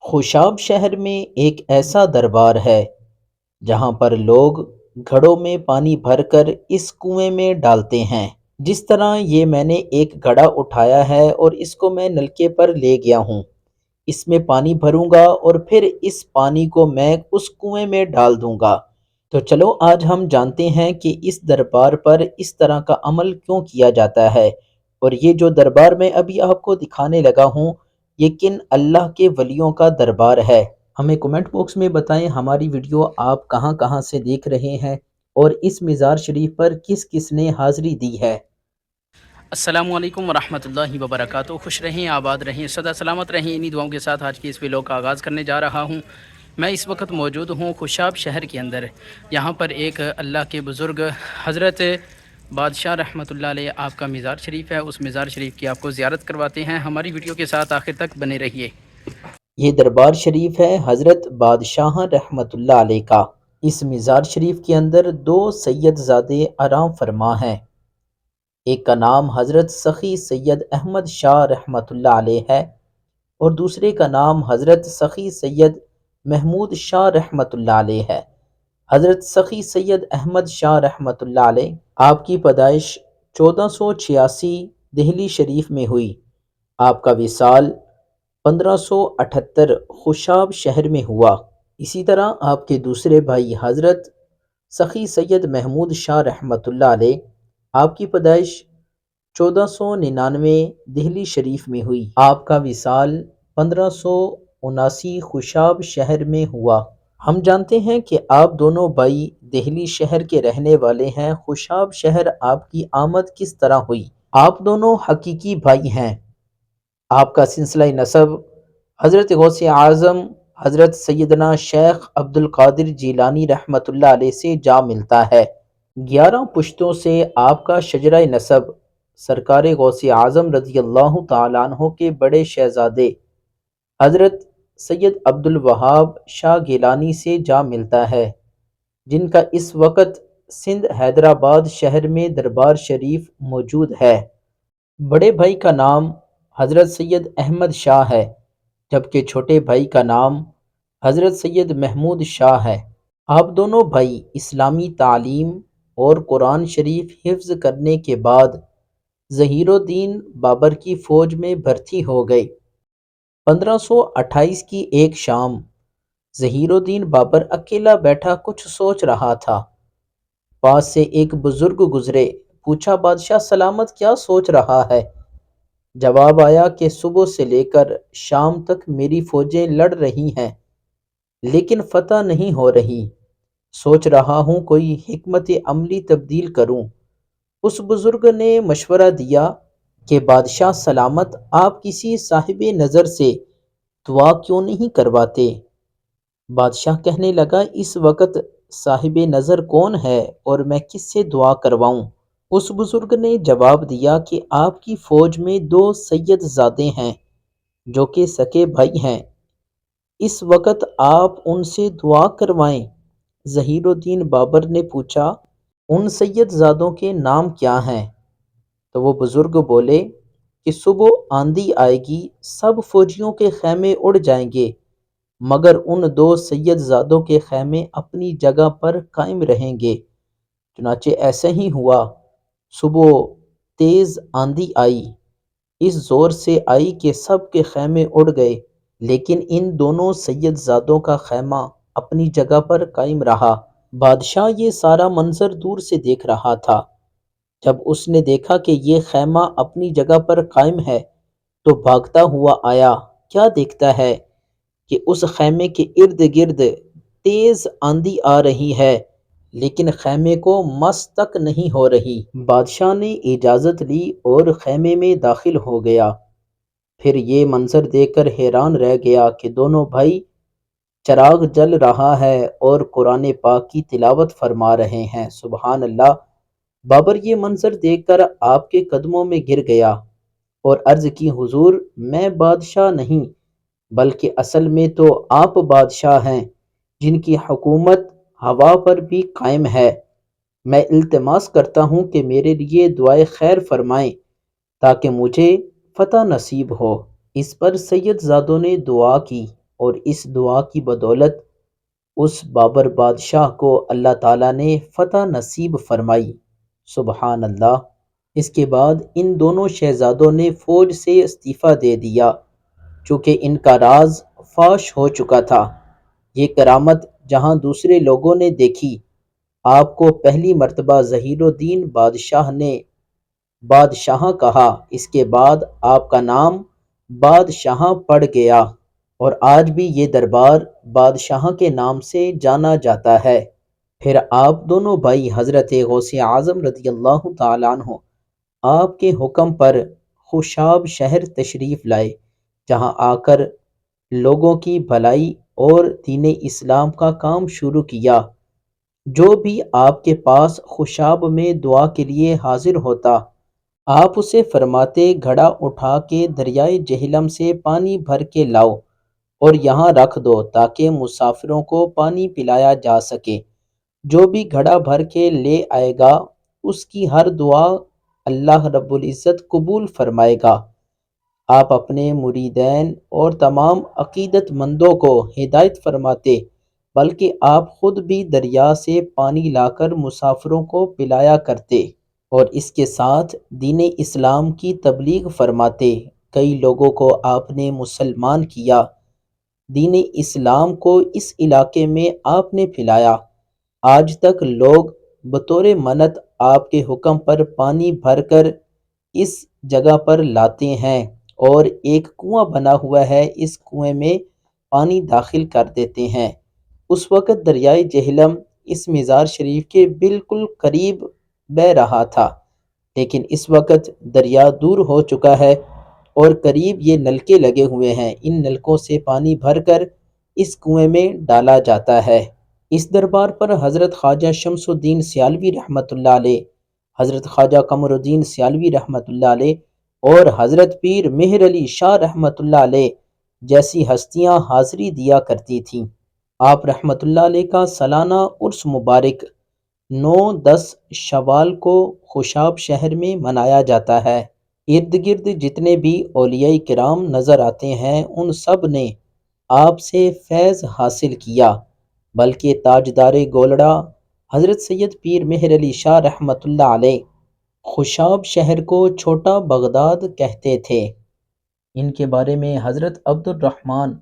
خوشاب شہر میں ایک ایسا دربار ہے جہاں پر لوگ گھڑوں میں پانی بھر کر اس کنویں میں ڈالتے ہیں۔ جس طرح یہ میں نے ایک گھڑا اٹھایا ہے اور اس کو میں نلکے پر لے گیا ہوں، اس میں پانی بھروں گا اور پھر اس پانی کو میں اس کنویں میں ڈال دوں گا۔ تو چلو آج ہم جانتے ہیں کہ اس دربار پر اس طرح کا عمل کیوں کیا جاتا ہے، اور یہ جو دربار میں ابھی آپ کو دکھانے لگا ہوں یہ کن اللہ کے ولیوں کا دربار ہے۔ ہمیں کمنٹ باکس میں بتائیں ہماری ویڈیو آپ کہاں کہاں سے دیکھ رہے ہیں اور اس مزار شریف پر کس کس نے حاضری دی ہے۔ السلام علیکم ورحمۃ اللہ وبرکاتہ۔ خوش رہیں، آباد رہیں، سدا سلامت رہیں، انہی دعاؤں کے ساتھ آج کی اس ویلوگ کا آغاز کرنے جا رہا ہوں۔ میں اس وقت موجود ہوں خوشاب شہر کے اندر۔ یہاں پر ایک اللہ کے بزرگ حضرت بادشاہ رحمۃ اللہ علیہ آپ کا مزار شریف ہے، اس مزار شریف کی آپ کو زیارت کرواتے ہیں۔ ہماری ویڈیو کے ساتھ آخر تک بنے رہیے۔ یہ دربار شریف ہے حضرت بادشاہ رحمۃ اللہ علیہ کا۔ اس مزار شریف کے اندر دو سید زادے آرام فرما ہیں۔ ایک کا نام حضرت سخی سید احمد شاہ رحمۃ اللہ علیہ ہے اور دوسرے کا نام حضرت سخی سید محمود شاہ رحمۃ اللہ علیہ ہے۔ حضرت سخی سید احمد شاہ رحمۃ اللہ علیہ آپ کی پیدائش 1486 دہلی شریف میں ہوئی۔ آپ کا وصال 1578 خوشاب شہر میں ہوا۔ اسی طرح آپ کے دوسرے بھائی حضرت سخی سید محمود شاہ رحمۃ اللہ علیہ آپ کی پیدائش 1499 دہلی شریف میں ہوئی۔ آپ کا وصال 1579 خوشاب شہر میں ہوا۔ ہم جانتے ہیں کہ آپ دونوں بھائی دہلی شہر کے رہنے والے ہیں۔ خوشاب شہر آپ کی آمد کس طرح ہوئی؟ آپ دونوں حقیقی بھائی ہیں۔ آپ کا سلسلہ نسب حضرت غوث اعظم حضرت سیدنا شیخ عبد القادر جیلانی رحمۃ اللہ علیہ سے جا ملتا ہے۔ 11 پشتوں سے آپ کا شجرہ نسب سرکار غوث اعظم رضی اللہ تعالیٰ عنہ کے بڑے شہزادے حضرت سید عبد الوہاب شاہ گیلانی سے جا ملتا ہے، جن کا اس وقت سندھ حیدرآباد شہر میں دربار شریف موجود ہے۔ بڑے بھائی کا نام حضرت سید احمد شاہ ہے، جبکہ چھوٹے بھائی کا نام حضرت سید محمود شاہ ہے۔ آپ دونوں بھائی اسلامی تعلیم اور قرآن شریف حفظ کرنے کے بعد ظہیر الدین بابر کی فوج میں بھرتی ہو گئے۔ 1528 کی ایک شام ظہیر الدین بابر اکیلا بیٹھا کچھ سوچ رہا تھا۔ پاس سے ایک بزرگ گزرے، پوچھا بادشاہ سلامت کیا سوچ رہا ہے؟ جواب آیا کہ صبح سے لے کر شام تک میری فوجیں لڑ رہی ہیں لیکن فتح نہیں ہو رہی، سوچ رہا ہوں کوئی حکمت عملی تبدیل کروں۔ اس بزرگ نے مشورہ دیا کہ بادشاہ سلامت آپ کسی صاحب نظر سے دعا کیوں نہیں کرواتے؟ بادشاہ کہنے لگا اس وقت صاحب نظر کون ہے اور میں کس سے دعا کرواؤں؟ اس بزرگ نے جواب دیا کہ آپ کی فوج میں 2 سید زادے ہیں جو کہ سکے بھائی ہیں، اس وقت آپ ان سے دعا کروائیں۔ ظہیر الدین بابر نے پوچھا ان سید زادوں کے نام کیا ہیں؟ تو وہ بزرگ بولے کہ صبح آندھی آئے گی، سب فوجیوں کے خیمے اڑ جائیں گے مگر ان 2 سید زادوں کے خیمے اپنی جگہ پر قائم رہیں گے۔ چنانچہ ایسا ہی ہوا۔ صبح تیز آندھی آئی، اس زور سے آئی کہ سب کے خیمے اڑ گئے، لیکن ان دونوں سید زادوں کا خیمہ اپنی جگہ پر قائم رہا۔ بادشاہ یہ سارا منظر دور سے دیکھ رہا تھا۔ جب اس نے دیکھا کہ یہ خیمہ اپنی جگہ پر قائم ہے تو بھاگتا ہوا آیا۔ کیا دیکھتا ہے کہ اس خیمے کے ارد گرد تیز آندھی آ رہی ہے لیکن خیمے کو مس تک نہیں ہو رہی۔ بادشاہ نے اجازت لی اور خیمے میں داخل ہو گیا۔ پھر یہ منظر دیکھ کر حیران رہ گیا کہ دونوں بھائی چراغ جل رہا ہے اور قرآن پاک کی تلاوت فرما رہے ہیں۔ سبحان اللہ۔ بابر یہ منظر دیکھ کر آپ کے قدموں میں گر گیا اور عرض کی حضور میں بادشاہ نہیں بلکہ اصل میں تو آپ بادشاہ ہیں جن کی حکومت ہوا پر بھی قائم ہے۔ میں التماس کرتا ہوں کہ میرے لیے دعائے خیر فرمائیں تاکہ مجھے فتح نصیب ہو۔ اس پر سید زادوں نے دعا کی اور اس دعا کی بدولت اس بابر بادشاہ کو اللہ تعالیٰ نے فتح نصیب فرمائی۔ سبحان اللہ۔ اس کے بعد ان دونوں شہزادوں نے فوج سے استعفیٰ دے دیا چونکہ ان کا راز فاش ہو چکا تھا۔ یہ کرامت جہاں دوسرے لوگوں نے دیکھی، آپ کو پہلی مرتبہ ظہیر الدین بادشاہ کہا، اس کے بعد آپ کا نام بادشاہ پڑ گیا اور آج بھی یہ دربار بادشاہ کے نام سے جانا جاتا ہے۔ پھر آپ دونوں بھائی حضرت غوث اعظم رضی اللہ تعالیٰ عنہ آپ کے حکم پر خوشاب شہر تشریف لائے، جہاں آ کر لوگوں کی بھلائی اور دین اسلام کا کام شروع کیا۔ جو بھی آپ کے پاس خوشاب میں دعا کے لیے حاضر ہوتا، آپ اسے فرماتے گھڑا اٹھا کے دریائے جہلم سے پانی بھر کے لاؤ اور یہاں رکھ دو تاکہ مسافروں کو پانی پلایا جا سکے۔ جو بھی گھڑا بھر کے لے آئے گا اس کی ہر دعا اللہ رب العزت قبول فرمائے گا۔ آپ اپنے مریدین اور تمام عقیدت مندوں کو ہدایت فرماتے، بلکہ آپ خود بھی دریا سے پانی لا کر مسافروں کو پلایا کرتے اور اس کے ساتھ دین اسلام کی تبلیغ فرماتے۔ کئی لوگوں کو آپ نے مسلمان کیا، دین اسلام کو اس علاقے میں آپ نے پھیلایا۔ آج تک لوگ بطور منت آپ کے حکم پر پانی بھر کر اس جگہ پر لاتے ہیں اور ایک کنواں بنا ہوا ہے، اس کنویں میں پانی داخل کر دیتے ہیں۔ اس وقت دریائے جہلم اس مزار شریف کے بالکل قریب بہہ رہا تھا، لیکن اس وقت دریا دور ہو چکا ہے اور قریب یہ نلکے لگے ہوئے ہیں۔ ان نلکوں سے پانی بھر کر اس کنویں میں ڈالا جاتا ہے۔ اس دربار پر حضرت خواجہ شمس الدین سیالوی رحمۃ اللہ علیہ، حضرت خواجہ قمر الدین سیالوی رحمۃ اللہ علیہ اور حضرت پیر مہر علی شاہ رحمۃ اللہ علیہ جیسی ہستیاں حاضری دیا کرتی تھیں۔ آپ رحمۃ اللہ علیہ کا سالانہ عرس مبارک 9-10 شوال کو خوشاب شہر میں منایا جاتا ہے۔ ارد گرد جتنے بھی اولیاء کرام نظر آتے ہیں ان سب نے آپ سے فیض حاصل کیا، بلکہ تاجدار گولڑا حضرت سید پیر مہر علی شاہ رحمۃ اللہ علیہ خوشاب شہر کو چھوٹا بغداد کہتے تھے۔ ان کے بارے میں حضرت عبد الرحمن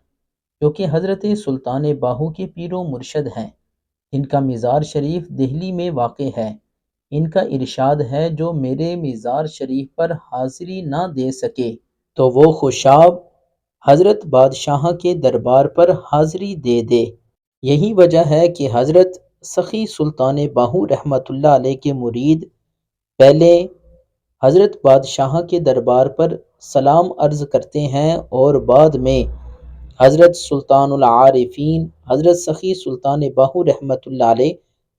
جو کہ حضرت سلطان باہو کے پیر و مرشد ہیں، ان کا مزار شریف دہلی میں واقع ہے۔ ان کا ارشاد ہے، جو میرے مزار شریف پر حاضری نہ دے سکے تو وہ خوشاب حضرت بادشاہ کے دربار پر حاضری دے دے۔ یہی وجہ ہے کہ حضرت سخی سلطان باہو رحمۃ اللہ علیہ کے مرید پہلے حضرت بادشاہ کے دربار پر سلام عرض کرتے ہیں اور بعد میں حضرت سلطان العارفین حضرت سخی سلطان باہو رحمۃ اللہ علیہ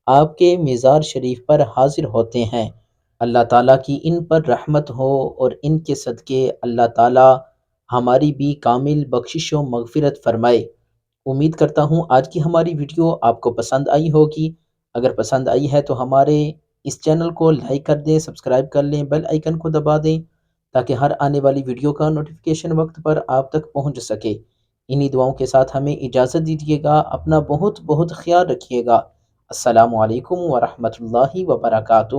آپ کے مزار شریف پر حاضر ہوتے ہیں۔ اللہ تعالیٰ کی ان پر رحمت ہو اور ان کے صدقے اللہ تعالیٰ ہماری بھی کامل بخشش و مغفرت فرمائے۔ امید کرتا ہوں آج کی ہماری ویڈیو آپ کو پسند آئی ہوگی۔ اگر پسند آئی ہے تو ہمارے اس چینل کو لائک کر دیں، سبسکرائب کر لیں، بیل آئیکن کو دبا دیں تاکہ ہر آنے والی ویڈیو کا نوٹیفیکیشن وقت پر آپ تک پہنچ سکے۔ انہی دعاؤں کے ساتھ ہمیں اجازت دیجیے گا۔ اپنا بہت بہت خیال رکھیے گا۔ السلام علیکم ورحمۃ اللہ وبرکاتہ۔